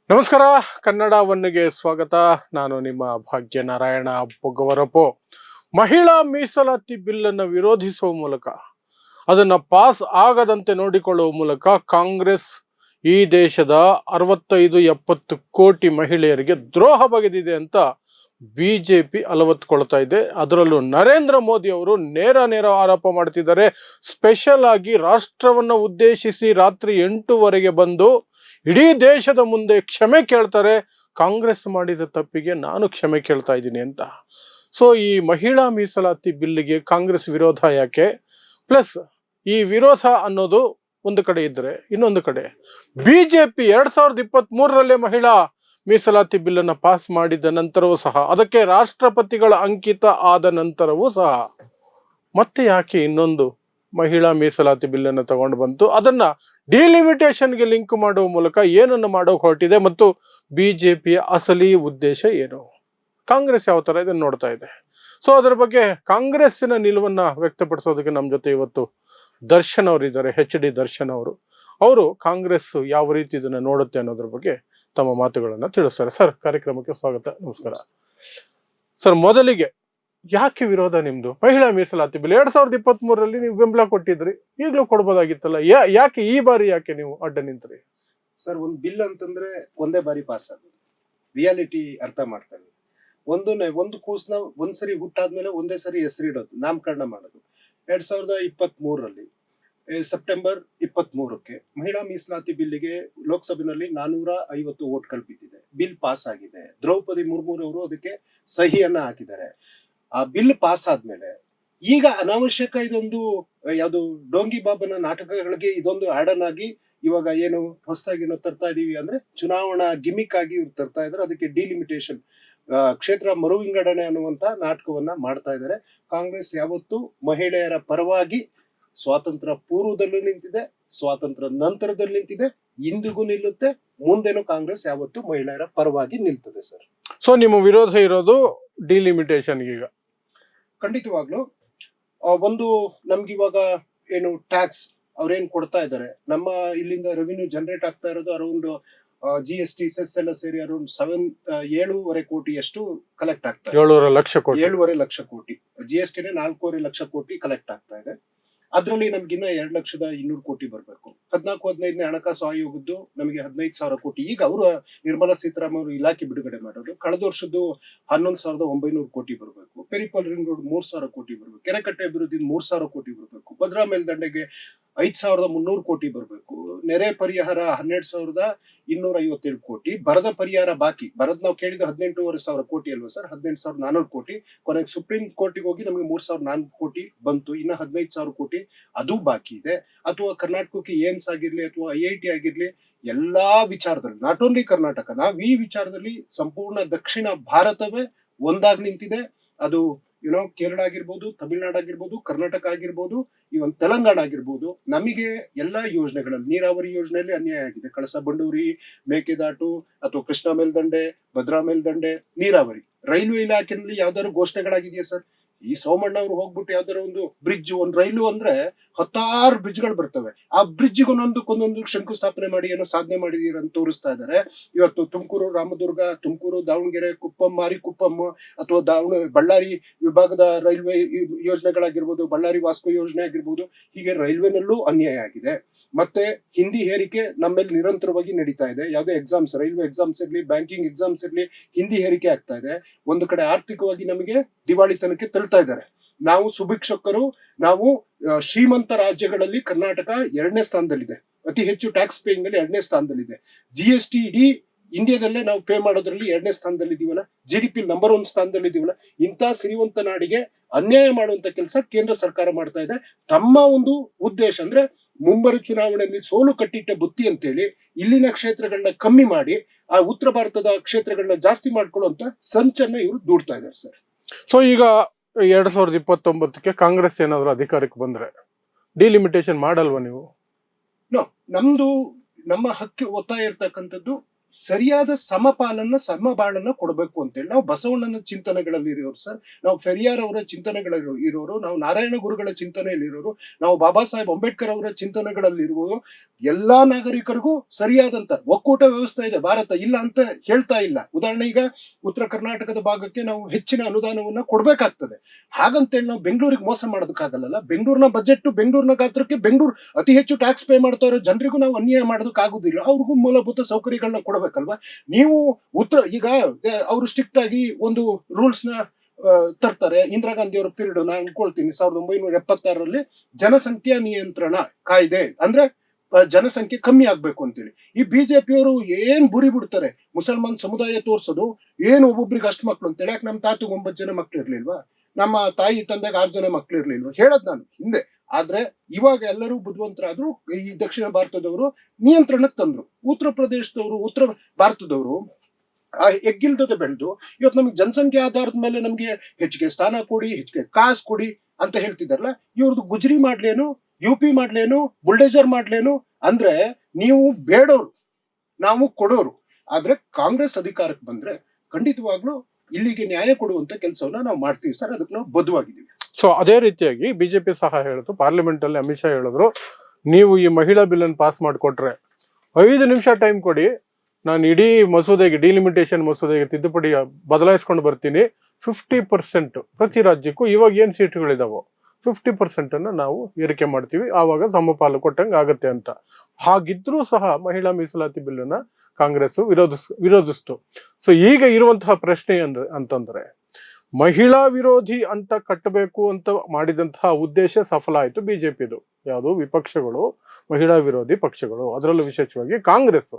ನಮಸ್ಕಾರ. ಕನ್ನಡ ಒನ್ನಿಗೆ ಸ್ವಾಗತ. ನಾನು ನಿಮ್ಮ ಭಾಗ್ಯನಾರಾಯಣ ಬೊಗ್ಗವರಪು. ಮಹಿಳಾ ಮೀಸಲಾತಿ ಬಿಲ್ಲನ್ನು ವಿರೋಧಿಸುವ ಮೂಲಕ ಅದನ್ನ ಪಾಸ್ ಆಗದಂತೆ ನೋಡಿಕೊಳ್ಳುವ ಮೂಲಕ ಕಾಂಗ್ರೆಸ್ ಈ ದೇಶದ 65-70 ಕೋಟಿ ಮಹಿಳೆಯರಿಗೆ ದ್ರೋಹ ಬಗೆದಿದೆ ಅಂತ ಬಿಜೆಪಿ ಅಲವತ್ಕೊಳ್ತಾ ಇದೆ. ಅದರಲ್ಲೂ ನರೇಂದ್ರ ಮೋದಿ ಅವರು ನೇರ ಆರೋಪ ಮಾಡ್ತಿದ್ದಾರೆ. ಸ್ಪೆಷಲ್ ಆಗಿ ರಾಷ್ಟ್ರವನ್ನು ಉದ್ದೇಶಿಸಿ ರಾತ್ರಿ 8 ಬಂದು ಇಡೀ ದೇಶದ ಮುಂದೆ ಕ್ಷಮೆ ಕೇಳ್ತಾರೆ. ಕಾಂಗ್ರೆಸ್ ಮಾಡಿದ ತಪ್ಪಿಗೆ ನಾನು ಕ್ಷಮೆ ಕೇಳ್ತಾ ಇದ್ದೀನಿ ಅಂತ. ಸೊ ಈ ಮಹಿಳಾ ಮೀಸಲಾತಿ ಬಿಲ್ಲಿಗೆ ಕಾಂಗ್ರೆಸ್ ವಿರೋಧ ಯಾಕೆ? ಪ್ಲಸ್ ಈ ವಿರೋಧ ಅನ್ನೋದು ಒಂದು ಕಡೆ ಇದ್ರೆ, ಇನ್ನೊಂದು ಕಡೆ ಬಿಜೆಪಿ 2023 ಮಹಿಳಾ ಮೀಸಲಾತಿ ಬಿಲ್ಲನ್ನು ಪಾಸ್ ಮಾಡಿದ ನಂತರವೂ ಸಹ, ಅದಕ್ಕೆ ರಾಷ್ಟ್ರಪತಿಗಳ ಅಂಕಿತ ಆದ ನಂತರವೂ ಸಹ ಮತ್ತೆ ಯಾಕೆ ಇನ್ನೊಂದು ಮಹಿಳಾ ಮೀಸಲಾತಿ ಬಿಲ್ಲನ್ನು ತಗೊಂಡು ಬಂತು? ಅದನ್ನ ಡಿಲಿಮಿಟೇಷನ್ಗೆ ಲಿಂಕ್ ಮಾಡುವ ಮೂಲಕ ಏನನ್ನು ಮಾಡೋಕೆ ಹೊರಟಿದೆ ಮತ್ತು ಬಿಜೆಪಿಯ ಅಸಲಿ ಉದ್ದೇಶ ಏನು? ಕಾಂಗ್ರೆಸ್ ಯಾವ ತರ ಇದನ್ನು ನೋಡ್ತಾ ಇದೆ? ಸೊ ಅದರ ಬಗ್ಗೆ ಕಾಂಗ್ರೆಸ್ಸಿನ ನಿಲುವನ್ನ ವ್ಯಕ್ತಪಡಿಸೋದಕ್ಕೆ ನಮ್ಮ ಜೊತೆ ಇವತ್ತು ದರ್ಶನ್ ಅವರು ಇದ್ದಾರೆ. HD ದರ್ಶನ್ ಅವರು ಕಾಂಗ್ರೆಸ್ ಯಾವ ರೀತಿ ಇದನ್ನ ನೋಡುತ್ತೆ ಅನ್ನೋದ್ರ ಬಗ್ಗೆ ತಮ್ಮ ಮಾತುಗಳನ್ನ ತಿಳಿಸ್ತಾರೆ. ಸರ್, ಕಾರ್ಯಕ್ರಮಕ್ಕೆ ಸ್ವಾಗತ. ನಮಸ್ಕಾರ ಸರ್. ಮೊದಲಿಗೆ ಯಾಕೆ ವಿರೋಧ ನಿಮ್ದು? ಮಹಿಳಾ ಮೀಸಲಾತಿ ಬಿಲ್ 2023 ನೀವು ಬೆಂಬಲ ಕೊಟ್ಟಿದ್ರಿ, ಈಗಲೂ ಕೊಡ್ಬೋದಾಗಿತ್ತಲ್ಲ. ಯಾಕೆ ಈ ಬಾರಿ ಯಾಕೆ ನೀವು ಅಡ್ಡ ನಿಂತ್ರಿ? ಸರ್, ಒಂದು ಬಿಲ್ ಅಂತಂದ್ರೆ ಒಂದೇ ಬಾರಿ ಪಾಸ್ ಆಗೋದು. ರಿಯಾಲಿಟಿ ಅರ್ಥ ಮಾಡ್ಕೊಳ್ಳಿ. ಒಂದು ಕೂಸ್ನ ಒಂದ್ಸರಿ ಹುಟ್ಟಾದ್ಮೇಲೆ ಒಂದೇ ಸರಿ ಹೆಸರಿಡೋದು, ನಾಮಕರಣ ಮಾಡೋದು. 2023 ಸೆಪ್ಟೆಂಬರ್ 23ಕ್ಕೆ ಮಹಿಳಾ ಮೀಸಲಾತಿ ಬಿಲ್ಲಿಗೆ ಲೋಕಸಭೆಯಲ್ಲಿ 450 ಓಟ್ಗಳು ಬಿದ್ದಿದೆ. ಬಿಲ್ ಪಾಸ್ ಆಗಿದೆ. ದ್ರೌಪದಿ ಮುರ್ಮು ಅವರು ಅದಕ್ಕೆ ಸಹಿಯನ್ನ ಹಾಕಿದ್ದಾರೆ. ಆ ಬಿಲ್ ಪಾಸ್ ಆದ್ಮೇಲೆ ಈಗ ಅನಾವಶ್ಯಕ ಇದೊಂದು ಯಾವುದು ಡೋಂಗಿ ಬಾಬನ ನಾಟಕಗಳಿಗೆ ಇದೊಂದು ಆಡನ್ ಆಗಿ ಇವಾಗ ಏನು ಹೊಸದಾಗಿ ತರ್ತಾ ಇದೀವಿ ಅಂದ್ರೆ ಚುನಾವಣಾ ಗಿಮಿಕ್ ಆಗಿ ಇವ್ರು ತರ್ತಾ ಇದಾರೆ. ಅದಕ್ಕೆ ಡಿಲಿಮಿಟೇಷನ್, ಕ್ಷೇತ್ರ ಮರುವಿಂಗಡಣೆ ಅನ್ನುವಂತ ನಾಟಕವನ್ನ ಮಾಡ್ತಾ ಇದ್ದಾರೆ. ಕಾಂಗ್ರೆಸ್ ಯಾವತ್ತು ಮಹಿಳೆಯರ ಪರವಾಗಿ ಸ್ವಾತಂತ್ರ್ಯ ಪೂರ್ವದಲ್ಲೂ ನಿಂತಿದೆ, ಸ್ವಾತಂತ್ರ್ಯ ನಂತರದಲ್ಲಿ ನಿಂತಿದೆ, ಇಂದಿಗೂ ನಿಲ್ಲುತ್ತೆ, ಮುಂದೆನೂ ಕಾಂಗ್ರೆಸ್ ಯಾವತ್ತು ಮಹಿಳೆಯರ ಪರವಾಗಿ ನಿಲ್ತದೆ ಸರ್. ಸೊ ನಿಮ್ಮ ವಿರೋಧ ಇರೋದು ಡಿಲಿಮಿಟೇಷನ್? ಈಗ ಖಂಡಿತವಾಗ್ಲು ಒಂದು ನಮ್ಗಿವಾಗ ಏನು ಟ್ಯಾಕ್ಸ್ ಅವ್ರೇನ್ ಕೊಡ್ತಾ ಇದ್ದಾರೆ, ನಮ್ಮ ಇಲ್ಲಿಂದ ರೆವಿನ್ಯೂ ಜನರೇಟ್ ಆಗ್ತಾ ಇರೋದು ಅರೌಂಡ್ GST ಸೆಸ್ ಎಲ್ಲ ಸೇರಿ ಅರೌಂಡ್ 7.5 ಕೋಟಿಯಷ್ಟು ಕಲೆಕ್ಟ್ ಆಗ್ತಾ ಇದೆ. 7.5 ಲಕ್ಷ ಕೋಟಿ. 7.5 ಲಕ್ಷ ಕೋಟಿ. GSTನೇ 4.5 ಲಕ್ಷ ಕೋಟಿ ಕಲೆಕ್ಟ್ ಆಗ್ತಾ ಇದೆ. ಅದ್ರಲ್ಲಿ ನಮ್ಗಿನ್ನ 2,200,000 ಕೋಟಿ ಬರ್ಬೇಕು. 14-15ನೇ ಹಣಕಾಸು ಆಯೋಗದ್ದು ನಮಗೆ 15,000 ಕೋಟಿ. ಈಗ ಅವರು ನಿರ್ಮಲಾ ಸೀತಾರಾಮನ್ ಅವರು ಇಲಾಖೆ ಬಿಡುಗಡೆ ಮಾಡೋದು. ಕಳೆದ ವರ್ಷದ್ದು 11,900 ಕೋಟಿ ಬರ್ಬೇಕು. ಪೆರಿಪಲ್ ರಿಂಗ್ ರೋಡ್ 3,000 ಕೋಟಿ ಬರ್ಬೇಕು. ಕೆರೆಕಟ್ಟೆ ಅಭಿವೃದ್ಧಿ 3,000 ಕೋಟಿ ಬರ್ಬೇಕು. ಭದ್ರಾ ಮೇಲ್ದಂಡೆಗೆ 5,300 ಕೋಟಿ ಬರ್ಬೇಕು. ನೆರೆ ಪರಿಹಾರ 12,257 ಕೋಟಿ. ಬರದ ಪರಿಹಾರ ಬಾಕಿ ಬರದ್ ನಾವು ಕೇಳಿದ 18,500 ಕೋಟಿ ಅಲ್ವಾ ಸರ್? 18,400 ಕೋಟಿ. ಕೊನೆಗೆ ಸುಪ್ರೀಂ ಕೋರ್ಟಿಗೆ ಹೋಗಿ ನಮಗೆ 3,400 ಕೋಟಿ ಬಂತು. ಇನ್ನ 15,000 ಕೋಟಿ ಅದು ಬಾಕಿ ಇದೆ. ಅಥವಾ ಕರ್ನಾಟಕಕ್ಕೆ ಏಮ್ಸ್ ಆಗಿರ್ಲಿ ಅಥವಾ IIT ಆಗಿರ್ಲಿ, ಎಲ್ಲಾ ವಿಚಾರದಲ್ಲಿ, ನಾಟ್ ಓನ್ಲಿ ಕರ್ನಾಟಕ, ನಾವು ಈ ವಿಚಾರದಲ್ಲಿ ಸಂಪೂರ್ಣ ದಕ್ಷಿಣ ಭಾರತವೇ ಒಂದಾಗಿ ನಿಂತಿದೆ. ಅದು ಕೇರಳ ಆಗಿರ್ಬೋದು, ತಮಿಳುನಾಡು ಆಗಿರ್ಬೋದು, ಕರ್ನಾಟಕ ಆಗಿರ್ಬೋದು, ಇವನ್ ತೆಲಂಗಾಣ ಆಗಿರ್ಬೋದು. ನಮಗೆ ಎಲ್ಲಾ ಯೋಜನೆಗಳಲ್ಲಿ, ನೀರಾವರಿ ಯೋಜನೆಯಲ್ಲಿ ಅನ್ಯಾಯ ಆಗಿದೆ. ಕಳಸಾ ಬಂಡೂರಿ, ಮೇಕೆದಾಟು ಅಥವಾ ಕೃಷ್ಣಾ ಮೇಲ್ದಂಡೆ, ಭದ್ರಾ ಮೇಲ್ದಂಡೆ, ನೀರಾವರಿ. ರೈಲ್ವೆ ಇಲಾಖೆಯಲ್ಲಿ ಯಾವ್ದಾದ್ರು ಘೋಷಣೆಗಳಾಗಿದೆಯಾ ಸರ್? ಈ ಸೋಮಣ್ಣ ಅವರು ಹೋಗ್ಬಿಟ್ಟು ಯಾವ್ದಾರ ಒಂದು ಬ್ರಿಡ್ಜ್, ಒಂದು ರೈಲು ಅಂದ್ರೆ 10 ಬ್ರಿಡ್ಜ್ಗಳು ಬರ್ತವೆ. ಆ ಬ್ರಿಡ್ಜಿಗೆ ಒಂದೊಂದು ಶಂಕುಸ್ಥಾಪನೆ ಮಾಡಿ ಏನೋ ಸಾಧನೆ ಮಾಡಿದೀರ ಅಂತ ತೋರಿಸ್ತಾ ಇದ್ದಾರೆ. ಇವತ್ತು ತುಮಕೂರು ರಾಮದುರ್ಗ, ತುಮಕೂರು ದಾವಣಗೆರೆ, ಕುಪ್ಪಂ, ಮಾರಿಕುಪ್ಪಂ ಅಥವಾ ಬಳ್ಳಾರಿ ವಿಭಾಗದ ರೈಲ್ವೆ ಯೋಜನೆಗಳಾಗಿರ್ಬೋದು, ಬಳ್ಳಾರಿ ವಾಸ್ಕೋ ಯೋಜನೆ ಆಗಿರ್ಬೋದು, ಹೀಗೆ ರೈಲ್ವೆನಲ್ಲೂ ಅನ್ಯಾಯ ಆಗಿದೆ. ಮತ್ತೆ ಹಿಂದಿ ಹೇರಿಕೆ ನಮ್ಮಲ್ಲಿ ನಿರಂತರವಾಗಿ ನಡೀತಾ ಇದೆ. ಯಾವುದೇ ಎಕ್ಸಾಮ್ಸ್, ರೈಲ್ವೆ ಎಕ್ಸಾಮ್ಸ್ ಇರ್ಲಿ, ಬ್ಯಾಂಕಿಂಗ್ ಎಕ್ಸಾಮ್ಸ್ ಇರ್ಲಿ, ಹಿಂದಿ ಹೇರಿಕೆ ಆಗ್ತಾ ಇದೆ. ಒಂದು ಕಡೆ ಆರ್ಥಿಕವಾಗಿ ನಮಗೆ ದಿವಾಳಿತನಕ್ಕೆ ತಳ್ತಾ ಇದ್ದಾರೆ. ನಾವು ಸುಭಿಕ್ಷಕರು, ನಾವು ಶ್ರೀಮಂತ ರಾಜ್ಯಗಳಲ್ಲಿ ಕರ್ನಾಟಕ 2ನೇ ಸ್ಥಾನದಲ್ಲಿದೆ. ಅತಿ ಹೆಚ್ಚು ಟ್ಯಾಕ್ಸ್ ಪೇಯಿಂಗ್ ಅಲ್ಲಿ 2ನೇ ಸ್ಥಾನದಲ್ಲಿದೆ. GST ಇಡೀ ಇಂಡಿಯಾದಲ್ಲೇ ನಾವು ಪೇ ಮಾಡೋದ್ರಲ್ಲಿ 2ನೇ ಸ್ಥಾನದಲ್ಲಿ ಇದೀವಲ್ಲ. GDP ನಂಬರ್ 1 ಸ್ಥಾನದಲ್ಲಿ ಇದೀವಲ್ಲ. ಇಂಥ ಶ್ರೀಮಂತ ನಾಡಿಗೆ ಅನ್ಯಾಯ ಮಾಡುವಂತ ಕೆಲಸ ಕೇಂದ್ರ ಸರ್ಕಾರ ಮಾಡ್ತಾ ಇದೆ. ತಮ್ಮ ಒಂದು ಉದ್ದೇಶ ಅಂದ್ರೆ ಮುಂಬರುವ ಚುನಾವಣೆಯಲ್ಲಿ ಸೋಲು ಕಟ್ಟಿಟ್ಟ ಬುತ್ತಿ ಅಂತೇಳಿ ಇಲ್ಲಿನ ಕ್ಷೇತ್ರಗಳನ್ನ ಕಮ್ಮಿ ಮಾಡಿ ಆ ಉತ್ತರ ಭಾರತದ ಕ್ಷೇತ್ರಗಳನ್ನ ಜಾಸ್ತಿ ಮಾಡ್ಕೊಳ್ಳುವಂತ ಸಂಚನ್ನ ಇವರು ದೂಡ್ತಾ ಇದ್ದಾರೆ ಸರ್. ಸೊ ಈಗ 2029ಕ್ಕೆ ಕಾಂಗ್ರೆಸ್ ಏನಾದ್ರು ಅಧಿಕಾರಕ್ಕೆ ಬಂದ್ರೆ ಡಿಲಿಮಿಟೇಷನ್ ಮಾಡಲ್ವಾ ನೀವು? ನಮ್ಮ ಹಕ್ಕಿ ಒತ್ತಾಯ ಇರ್ತಕ್ಕಂಥದ್ದು ಸರಿಯಾದ ಸಮಪಾಲನ್ನ ಸಮಬಾಳನ್ನ ಕೊಡಬೇಕು ಅಂತೇಳಿ ನಾವು ಬಸವಣ್ಣನ ಚಿಂತನೆಗಳಲ್ಲಿ ಇರೋರು ಸರ್, ನಾವು ಫೆರಿಯಾರ್ ಅವರ ಚಿಂತನೆಗಳಲ್ಲಿ ಇರೋರು, ನಾವು ನಾರಾಯಣ ಗುರುಗಳ ಚಿಂತನೆಯಲ್ಲಿ ಇರೋರು, ನಾವು ಬಾಬಾ ಸಾಹೇಬ್ ಅಂಬೇಡ್ಕರ್ ಅವರ ಚಿಂತನೆಗಳಲ್ಲಿ ಇರುವುದು. ಎಲ್ಲಾ ನಾಗರಿಕರಿಗೂ ಸರಿಯಾದಂತ ಒಕ್ಕೂಟ ವ್ಯವಸ್ಥೆ ಇದೆ ಭಾರತ, ಇಲ್ಲ ಅಂತ ಹೇಳ್ತಾ ಇಲ್ಲ. ಉದಾಹರಣೆ, ಈಗ ಉತ್ತರ ಕರ್ನಾಟಕದ ಭಾಗಕ್ಕೆ ನಾವು ಹೆಚ್ಚಿನ ಅನುದಾನವನ್ನ ಕೊಡ್ಬೇಕಾಗ್ತದೆ. ಹಾಗಂತೇಳಿ ನಾವು ಬೆಂಗಳೂರಿಗೆ ಮೋಸ ಮಾಡೋದಕ್ಕಾಗಲ್ಲ. ಬೆಂಗಳೂರಿನ ಬಜೆಟ್, ಬೆಂಗಳೂರಿನ ಗಾತ್ರಕ್ಕೆ ಬೆಂಗಳೂರು ಅತಿ ಹೆಚ್ಚು ಟ್ಯಾಕ್ಸ್ ಪೇ ಮಾಡ್ತಾ ಇರೋ ಜನರಿಗೂ ನಾವು ಅನ್ಯಾಯ ಮಾಡೋದಕ್ಕಾಗುದಿಲ್ಲ. ಅವ್ರಿಗೂ ಮೂಲಭೂತ ಸೌಕರ್ಯಗಳನ್ನ ಕೊಡಬೇಕಲ್ವಾ. ನೀವು ಈಗ ಅವರು ಸ್ಟ್ರಿಕ್ಟ್ ಆಗಿ ಒಂದು ರೂಲ್ಸ್ ನ ತರ್ತಾರೆ. ಇಂದಿರಾ ಗಾಂಧಿ ಅವರ ಪೀರಿಯಡ್ ನಾನು ಅನ್ಕೊಳ್ತೀನಿ 1976ರಲ್ಲಿ ಜನಸಂಖ್ಯಾ ನಿಯಂತ್ರಣ ಕಾಯ್ದೆ, ಅಂದ್ರೆ ಜನಸಂಖ್ಯೆ ಕಮ್ಮಿ ಆಗ್ಬೇಕು ಅಂತೇಳಿ. ಈ ಬಿಜೆಪಿಯವರು ಏನ್ ಬುರಿ ಬಿಡ್ತಾರೆ, ಮುಸಲ್ಮಾನ್ ಸಮುದಾಯ ತೋರ್ಸೋದು, ಏನು ಒಬ್ಬೊಬ್ರಿಗೆ ಅಷ್ಟು ಮಕ್ಳು ಅಂತೇಳಿ. ಯಾಕೆ ನಮ್ಮ ತಾತುಗ್ 9 ಜನ ಮಕ್ಳು ಇರ್ಲಿಲ್ವಾ, ನಮ್ಮ ತಾಯಿ ತಂದೆಗೆ 6 ಜನ ಮಕ್ಳು ಇರ್ಲಿಲ್ವಾ, ಹೇಳದ್ ನಾನು ಹಿಂದೆ. ಆದ್ರೆ ಇವಾಗ ಎಲ್ಲರೂ ಬುದ್ಧಿವಂತರಾದ್ರು. ಈ ದಕ್ಷಿಣ ಭಾರತದವರು ನಿಯಂತ್ರಣಕ್ಕೆ ತಂದ್ರು. ಉತ್ತರ ಪ್ರದೇಶದವರು, ಉತ್ತರ ಭಾರತದವರು ಎಗ್ಗಿಲ್ದದೆ ಬೆಳೆದು ಇವತ್ತು ನಮ್ಗೆ ಜನಸಂಖ್ಯೆ ಆಧಾರದ ಮೇಲೆ ನಮ್ಗೆ ಹೆಚ್ಚಿಗೆ ಸ್ಥಾನ ಕೊಡಿ, ಹೆಚ್ಚಿಗೆ ಕಾಸು ಕೊಡಿ ಅಂತ ಹೇಳ್ತಿದಾರಲ್ಲ. ಇವ್ರದ್ದು ಗುಜರಿ ಮಾಡ್ಲೇನು, UP ಮಾಡ್ಲೇನು, ಬುಲ್ಡೇಜರ್ ಮಾಡ್ಲೇನು? ಅಂದ್ರೆ ನೀವು ಬೇಡೋರು, ನಾವು ಕೊಡೋರು. ಆದ್ರೆ ಕಾಂಗ್ರೆಸ್ ಅಧಿಕಾರಕ್ಕೆ ಬಂದ್ರೆ ಖಂಡಿತವಾಗ್ಲೂ ಇಲ್ಲಿಗೆ ನ್ಯಾಯ ಕೊಡುವಂತ ಕೆಲಸವನ್ನ ನಾವು ಮಾಡ್ತೀವಿ ಸರ್. ಅದಕ್ಕೆ ನಾವು ಬದ್ಧವಾಗಿದ್ದೀವಿ. ಸೊ ಅದೇ ರೀತಿಯಾಗಿ ಬಿಜೆಪಿ ಸಹ ಹೇಳಿದ್ರು, ಪಾರ್ಲಿಮೆಂಟ್ ಅಲ್ಲಿ ಅಮಿತ್ ಶಾ ಹೇಳಿದ್ರು, ನೀವು ಈ ಮಹಿಳಾ ಬಿಲ್ ಅನ್ನು ಪಾಸ್ ಮಾಡಿಕೊಟ್ರೆ 5 ನಿಮಿಷ ಟೈಮ್ ಕೊಡಿ, ನಾನು ಇಡೀ ಮಸೂದೆಗೆ, ಡಿಲಿಮಿಟೇಷನ್ ಮಸೂದೆಗೆ ತಿದ್ದುಪಡಿ ಬದಲಾಯಿಸ್ಕೊಂಡು ಬರ್ತೀನಿ. 50% ಪ್ರತಿ ರಾಜ್ಯಕ್ಕೂ ಇವಾಗ ಏನ್ ಸೀಟ್ಗಳಿದಾವೋ 50% ಅನ್ನ ನಾವು ಏರಿಕೆ ಮಾಡ್ತೀವಿ, ಆವಾಗ ಸಮಪಾಲು ಕೊಟ್ಟಂಗೆ ಆಗತ್ತೆ ಅಂತ. ಹಾಗಿದ್ರೂ ಸಹ ಮಹಿಳಾ ಮೀಸಲಾತಿ ಬಿಲ್ ಅನ್ನ ಕಾಂಗ್ರೆಸ್ ವಿರೋಧಿಸ್ತು. ಸೊ ಈಗ ಇರುವಂತಹ ಪ್ರಶ್ನೆ ಅಂತಂದ್ರೆ, ಮಹಿಳಾ ವಿರೋಧಿ ಅಂತ ಕಟ್ಟಬೇಕು ಅಂತ ಮಾಡಿದಂತಹ ಉದ್ದೇಶ ಸಫಲ ಆಯ್ತು ಬಿಜೆಪಿದು. ಯಾವುದು ವಿಪಕ್ಷಗಳು ಮಹಿಳಾ ವಿರೋಧಿ ಪಕ್ಷಗಳು, ಅದರಲ್ಲೂ ವಿಶೇಷವಾಗಿ ಕಾಂಗ್ರೆಸ್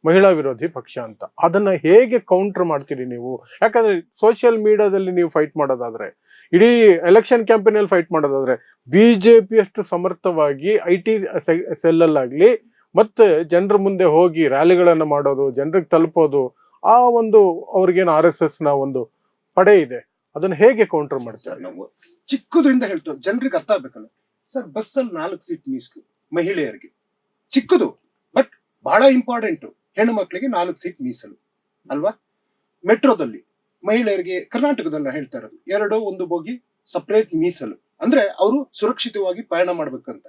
ಮಹಿಳಾ ವಿರೋಧಿ ಪಕ್ಷ ಅಂತ. ಅದನ್ನ ಹೇಗೆ ಕೌಂಟರ್ ಮಾಡ್ತೀರಿ ನೀವು? ಯಾಕಂದ್ರೆ ಸೋಷಿಯಲ್ ಮೀಡಿಯಾದಲ್ಲಿ ನೀವು ಫೈಟ್ ಮಾಡೋದಾದ್ರೆ, ಇಡೀ ಎಲೆಕ್ಷನ್ ಕ್ಯಾಂಪೇನ್ ಅಲ್ಲಿ ಫೈಟ್ ಮಾಡೋದಾದ್ರೆ, ಬಿಜೆಪಿ ಅಷ್ಟು ಸಮರ್ಥವಾಗಿ IT ಸೆಲ್ಲಲ್ಲಾಗ್ಲಿ ಮತ್ತೆ ಜನರ ಮುಂದೆ ಹೋಗಿ ರ್ಯಾಲಿಗಳನ್ನ ಮಾಡೋದು, ಜನರಿಗೆ ತಲುಪೋದು, ಆ ಒಂದು ಅವ್ರಿಗೇನು RSS ನ ಒಂದು ಪಡೆ ಇದೆ, ಅದನ್ನ ಹೇಗೆ ಕೌಂಟರ್ ಮಾಡ್ತಾರೆ? ನಾವು ಚಿಕ್ಕದ್ರಿಂದ ಹೇಳ್ತೇವೆ, ಜನರಿಗೆ ಅರ್ಥ ಆಗ್ಬೇಕಲ್ಲ ಸರ್. ಬಸ್ಸಲ್ಲಿ 4 ಸೀಟ್ ಮೀಸಲು ಮಹಿಳೆಯರಿಗೆ, ಚಿಕ್ಕದು ಬಟ್ ಬಹಳ ಇಂಪಾರ್ಟೆಂಟ್. ಹೆಣ್ಣು ಮಕ್ಕಳಿಗೆ 4 ಸೀಟ್ ಮೀಸಲು ಅಲ್ವಾ. ಮೆಟ್ರೋದಲ್ಲಿ ಮಹಿಳೆಯರಿಗೆ, ಕರ್ನಾಟಕದಲ್ಲ ಹೇಳ್ತಾ ಇರೋದು, 2 ಬೋಗಿ ಸಪರೇಟ್ ಮೀಸಲು, ಅಂದ್ರೆ ಅವರು ಸುರಕ್ಷಿತವಾಗಿ ಪಯಣ ಮಾಡ್ಬೇಕಂತ.